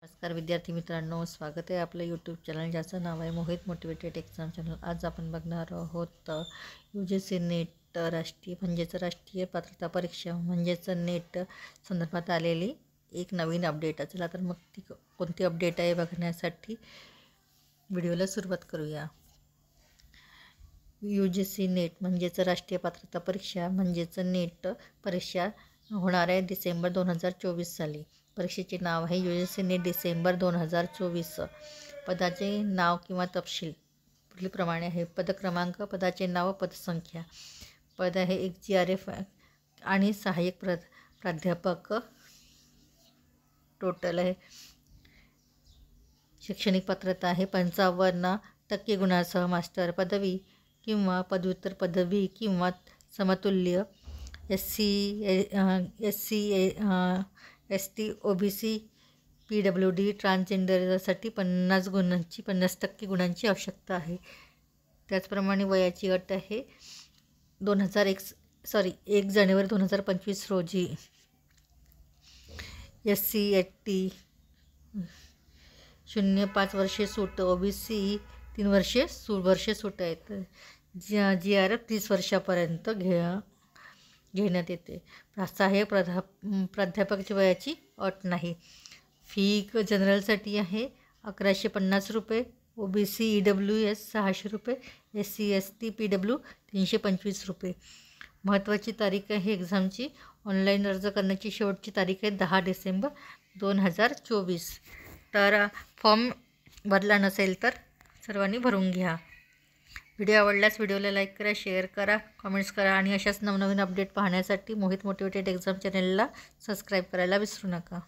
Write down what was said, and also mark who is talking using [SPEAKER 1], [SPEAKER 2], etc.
[SPEAKER 1] नमस्कार विद्यार्थी मित्रांनो, स्वागत आहे आपलं यूट्यूब चॅनल ज्याचं नाव आहे मोहित मोटिवेटेड एक्झाम चॅनल। आज आपण बघणार आहोत UGC नेट राष्ट्रीय पात्रता परीक्षा नेट संदर्भात आलेली एक नवीन अपडेट। चला तर मग ती कोणती अपडेट आहे बघण्यासाठी व्हिडिओला सुरुवात करूया। UGC नेट राष्ट्रीय पात्रता परीक्षा नेट परीक्षा होणार आहे डिसेंबर 2024 साली। परीक्षेचे नाव आहे UGC नेट डिसेंबर 2024। पदाचे नाव किंवा तपशील पुढीलप्रमाणे आहे। पद क्रमांक, पदाचे नाव, पदसंख्या। पद आहे एक GRF आणि सहाय्यक प्राध्यापक। टोटल आहे शैक्षणिक पात्रता आहे 55% गुणांसह मास्टर पदवी किंवा पदव्युत्तर पदवी किंवा समतुल्य। SC ST OBC PWD ट्रान्सजेंडरसाठी 50% गुणांची आवश्यकता आहे। त्याचप्रमाणे वयाची अट आहे 1 जानेवारी 2025 रोजी। SC ST 0.5 वर्षे सूट, OBC 3 वर्षे सूट आहेत। GRF 30 वर्षापर्यंत घेण्यात येते। सहाय्यक प्राध्यापकाची वयाची अट नाही। फी जनरलसाठी आहे 1150 रुपये, OBC EWS 600 रुपये, SC ST PW 325 रुपये। महत्त्वाची तारीख आहे एक्झामची। ऑनलाईन अर्ज करण्याची शेवटची तारीख आहे 10 डिसेंबर 2024। तर फॉर्म भरला नसेल तर सर्वांनी भरून घ्या। व्हिडिओ आवडल्यास व्हिडिओला लाईक करा, शेअर करा, कमेंट्स करा आणि अशाच नवनवीन अपडेट पाहण्यासाठी मोहित मोटिवेटेड एक्झाम चॅनलला सबस्क्राईब करायला विसरू नका।